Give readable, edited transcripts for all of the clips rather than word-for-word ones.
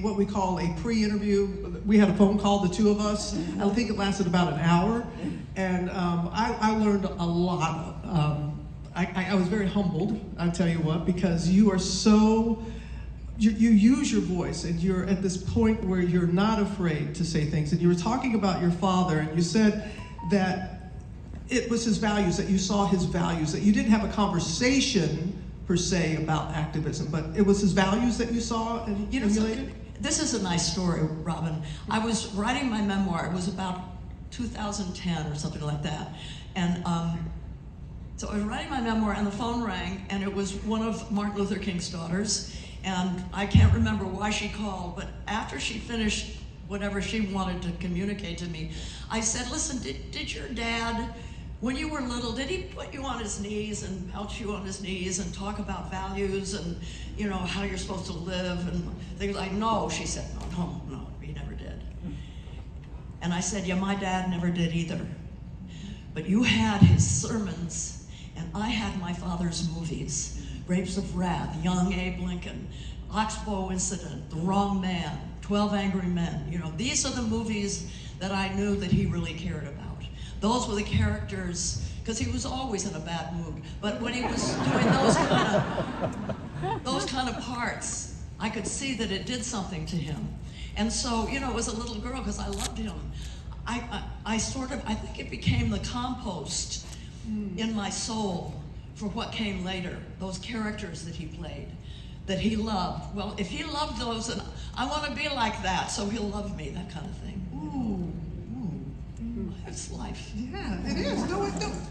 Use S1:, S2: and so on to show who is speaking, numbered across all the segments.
S1: what we call a pre-interview. We had a phone call, the two of us. I think it lasted about an hour, and I learned a lot. I was very humbled, I'll tell you what, because you are so, you use your voice, and you're at this point where you're not afraid to say things. And you were talking about your father, and you said that it was his values, that you saw his values, that you didn't have a conversation per se about activism, but it was his values that you saw and emulated?
S2: This is a nice story, Robin. I was writing my memoir. It was about 2010 or something like that. And so I was writing my memoir, and the phone rang, and it was one of Martin Luther King's daughters. And I can't remember why she called, but after she finished whatever she wanted to communicate to me, I said, listen, did your dad, when you were little, did he put you on his knees and pelt you on his knees and talk about values and, you know, how you're supposed to live and things like, no, she said, no, he never did. And I said, yeah, my dad never did either. But you had his sermons, and I had my father's movies, Grapes of Wrath, Young Abe Lincoln, Oxbow Incident, The Wrong Man, 12 Angry Men. You know, these are the movies that I knew that he really cared about. Those were the characters, because he was always in a bad mood. But when he was doing those kind of parts, I could see that it did something to him. And so, you know, as a little girl, because I loved him, I think it became the compost in my soul for what came later, those characters that he played, that he loved. Well, if he loved those, then I want to be like that, so he'll love me, that kind of thing.
S1: Ooh.
S2: It's life.
S1: Yeah, it is. No,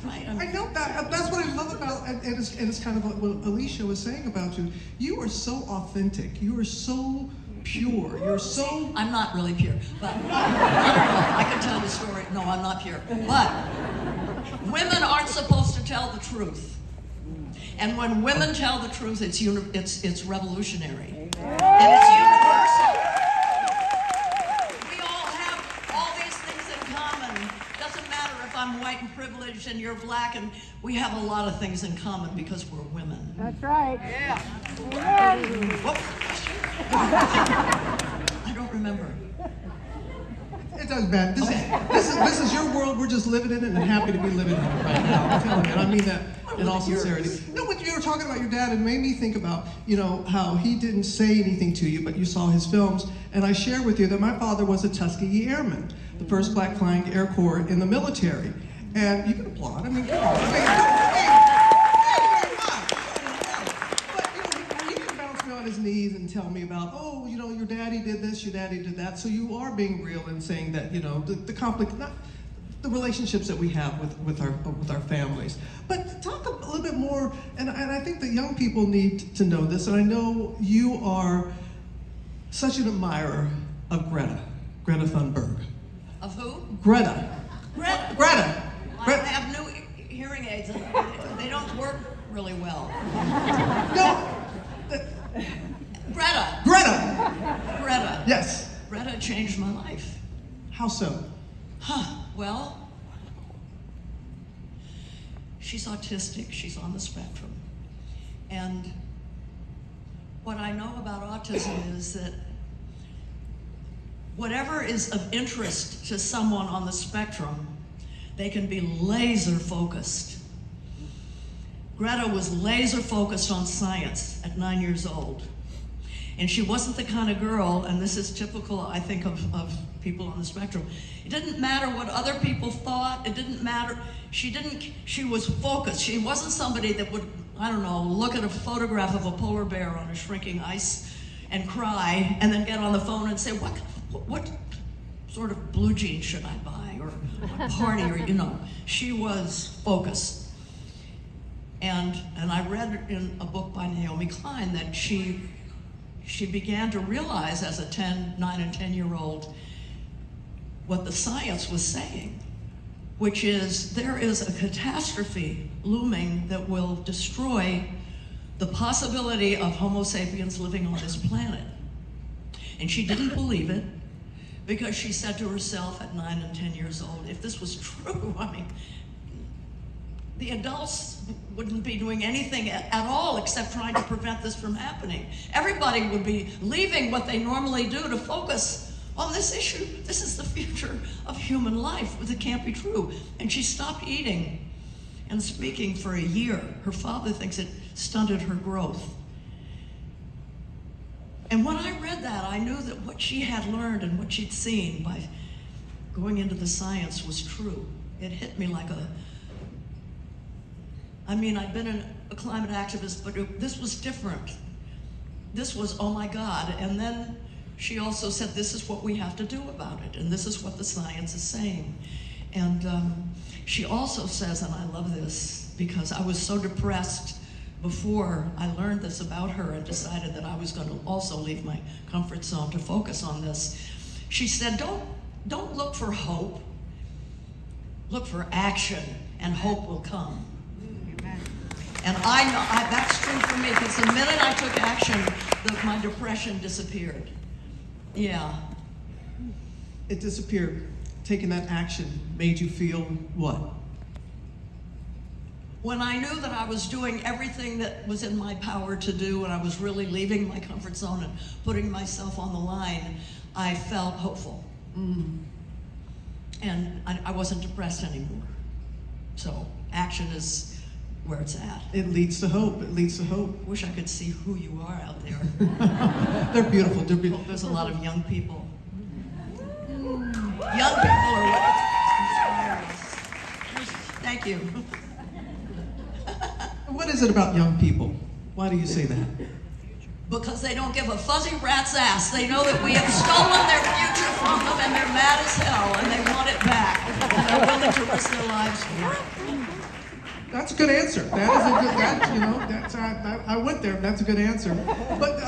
S2: Right,
S1: I know that. That's what I love about, and it's kind of what Alicia was saying about you. You are so authentic. You are so pure. You're so...
S2: I'm not really pure, but I could tell the story. No, I'm not pure. But women aren't supposed to tell the truth. And when women tell the truth, it's revolutionary. And it's universal. We all have all these things in common. Doesn't matter if I'm white and privileged and you're black, and we have a lot of things in common because we're women.
S3: That's right.
S2: Yeah. What was the question? I don't remember.
S1: It doesn't matter. This is your world. We're just living in it and happy to be living in it right now. I'm telling you, and I mean that in all sincerity. No, but you were talking about your dad, and made me think about, you know, how he didn't say anything to you, but you saw his films. And I share with you that my father was a Tuskegee Airman, the first Black Flying Air Corps in the military. And you can applaud. I mean, come on. On his knees and tell me about, oh, you know, your daddy did this, your daddy did that. So you are being real and saying that, you know, the conflict, not the relationships that we have with our families. But talk a little bit more, and I think that young people need to know this, and I know you are such an admirer of Greta Thunberg.
S2: Of who?
S1: Greta.
S2: Greta. I have new hearing aids, and they don't work really well.
S1: No.
S2: Greta.
S1: Yes.
S2: Greta changed my life.
S1: How so?
S2: Well, she's autistic. She's on the spectrum. And what I know about autism is that whatever is of interest to someone on the spectrum, they can be laser focused. Greta was laser focused on science at 9 years old. And she wasn't the kind of girl, and this is typical, I think, of people on the spectrum. It didn't matter what other people thought. It didn't matter. She was focused. She wasn't somebody that would, I don't know, look at a photograph of a polar bear on a shrinking ice and cry, and then get on the phone and say, what sort of blue jeans should I buy, or what party, or, you know. She was focused. And I read in a book by Naomi Klein that she began to realize as a 9 and 10-year-old what the science was saying, which is there is a catastrophe looming that will destroy the possibility of Homo sapiens living on this planet. And she didn't believe it, because she said to herself at 9 and 10 years old, if this was true, I mean, the adults wouldn't be doing anything at all except trying to prevent this from happening. Everybody would be leaving what they normally do to focus on this issue. This is the future of human life, but it can't be true. And she stopped eating and speaking for a year. Her father thinks it stunted her growth. And when I read that, I knew that what she had learned and what she'd seen by going into the science was true. It hit me like I've been a climate activist, but this was different. This was, oh my God. And then she also said, this is what we have to do about it, and this is what the science is saying. And she also says, and I love this, because I was so depressed before I learned this about her and decided that I was going to also leave my comfort zone to focus on this. She said, don't look for hope, look for action, and hope will come. Amen. And I know that's true for me, because the minute I took action, my depression disappeared. Yeah.
S1: It disappeared. Taking that action made you feel what?
S2: When I knew that I was doing everything that was in my power to do, and I was really leaving my comfort zone and putting myself on the line, I felt hopeful. Mm. And I wasn't depressed anymore. So action is where it's at.
S1: It leads to hope. It leads to hope.
S2: Wish I could see who you are out there.
S1: They're beautiful. They're beautiful.
S2: There's a lot of young people. Young people are what inspire us. Thank you.
S1: What is it about young people? Why do you say that?
S2: Because they don't give a fuzzy rat's ass. They know that we have stolen their future from them, and they're mad as hell, and they want it back. And they're willing to risk their lives for it.
S1: That's a good answer. That is a good. I went there. That's a good answer. But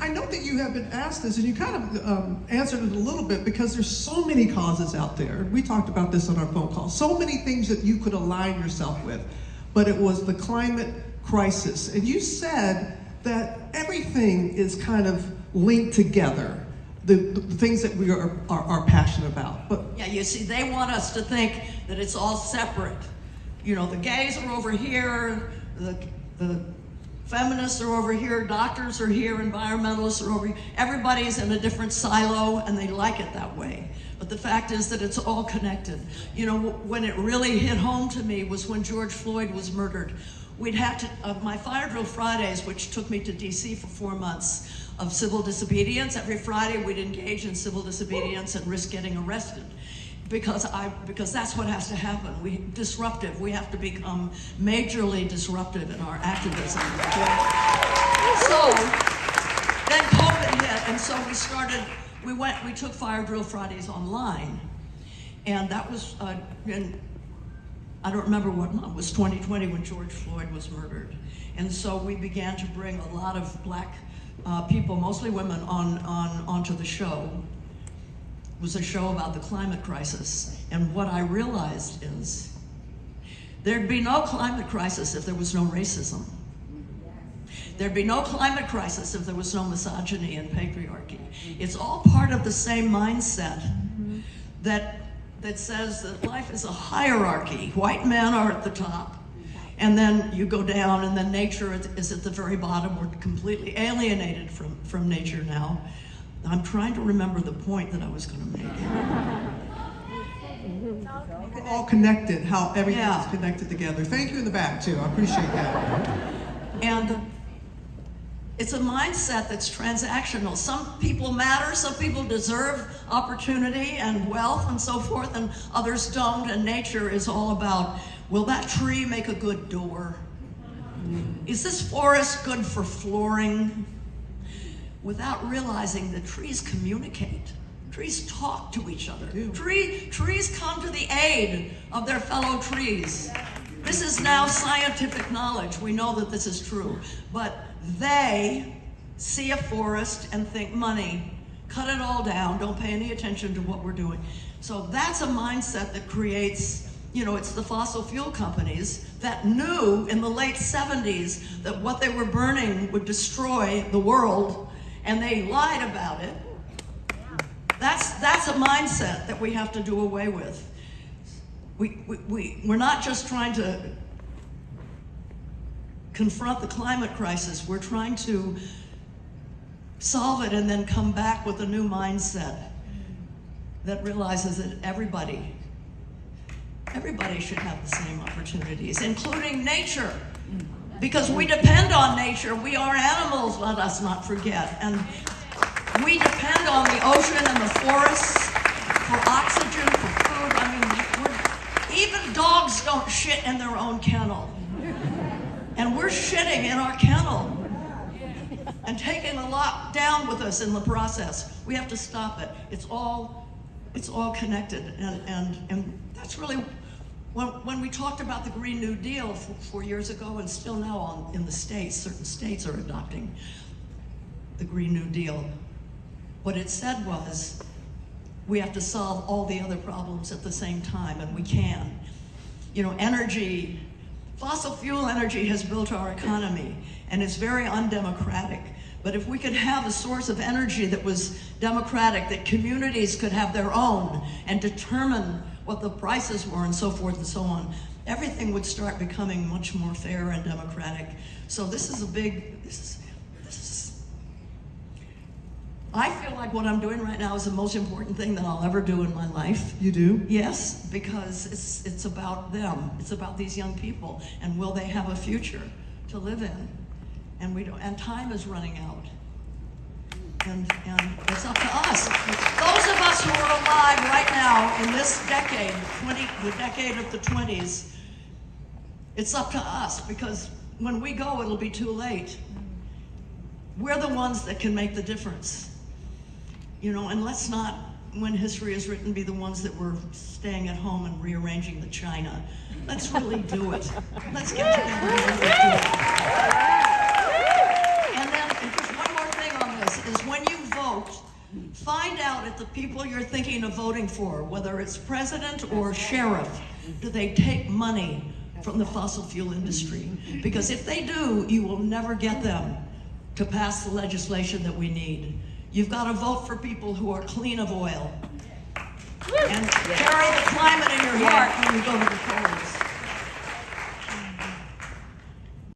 S1: I know that you have been asked this, and you kind of answered it a little bit, because there's so many causes out there. We talked about this on our phone call. So many things that you could align yourself with, but it was the climate crisis, and you said that everything is kind of linked together. The things that we are passionate about. But
S2: yeah, you see, they want us to think that it's all separate. You know, the gays are over here, the feminists are over here, doctors are here, environmentalists are over here. Everybody's in a different silo, and they like it that way. But the fact is that it's all connected. You know, when it really hit home to me was when George Floyd was murdered. We'd had to, my Fire Drill Fridays, which took me to DC for 4 months of civil disobedience. Every Friday we'd engage in civil disobedience and risk getting arrested. Because that's what has to happen. Disruptive. We have to become majorly disruptive in our activism. So then COVID hit, and so we took Fire Drill Fridays online, and that was I don't remember what month. It was 2020 when George Floyd was murdered, and so we began to bring a lot of black people, mostly women, onto the show. It was a show about the climate crisis, and what I realized is there'd be no climate crisis if there was no racism. There'd be no climate crisis if there was no misogyny and patriarchy. It's all part of the same mindset that says that life is a hierarchy. White men are at the top, and then you go down, and then nature is at the very bottom. We're completely alienated from nature now. I'm trying to remember the point that I was going to make.
S1: We're all connected, how everything is connected together. Thank you in the back, too. I appreciate that.
S2: And it's a mindset that's transactional. Some people matter, some people deserve opportunity and wealth and so forth, and others don't, and nature is all about, will that tree make a good door? Is this forest good for flooring? Without realizing that trees communicate. Trees talk to each other. Trees come to the aid of their fellow trees. This is now scientific knowledge. We know that this is true. But they see a forest and think money, cut it all down, don't pay any attention to what we're doing. So that's a mindset that creates, it's the fossil fuel companies that knew in the late 70s that what they were burning would destroy the world, and they lied about it. That's a mindset that we have to do away with. We're not just trying to confront the climate crisis. We're trying to solve it and then come back with a new mindset that realizes that everybody should have the same opportunities, including nature. Because we depend on nature. We are animals, let us not forget. And we depend on the ocean and the forests for oxygen, for food. I mean, even dogs don't shit in their own kennel. And we're shitting in our kennel and taking a lot down with us in the process. We have to stop it. It's all connected. And that's really, when we talked about the Green New Deal 4 years ago, and still now in the states, certain states are adopting the Green New Deal. What it said was, we have to solve all the other problems at the same time, and we can. You know, energy, fossil fuel energy has built our economy, and it's very undemocratic. But if we could have a source of energy that was democratic, that communities could have their own and determine what the prices were and so forth and so on, everything would start becoming much more fair and democratic. So this is a big, I feel like what I'm doing right now is the most important thing that I'll ever do in my life.
S1: You do?
S2: Yes, because it's about them. It's about these young people, and will they have a future to live in? And we don't, and time is running out. And it's up to us. Those of us who are alive right now in this decade, the decade of the 20s, it's up to us, because when we go, it'll be too late. We're the ones that can make the difference. You know, and let's not, when history is written, be the ones that were staying at home and rearranging the china. Let's really do it. Let's get together and really do it. And then, just one more thing on this, is when you vote, find out if the people you're thinking of voting for, whether it's president or sheriff, do they take money from the fossil fuel industry? Because if they do, you will never get them to pass the legislation that we need. You've got to vote for people who are clean of oil. And carry the climate in your heart when you go to the polls.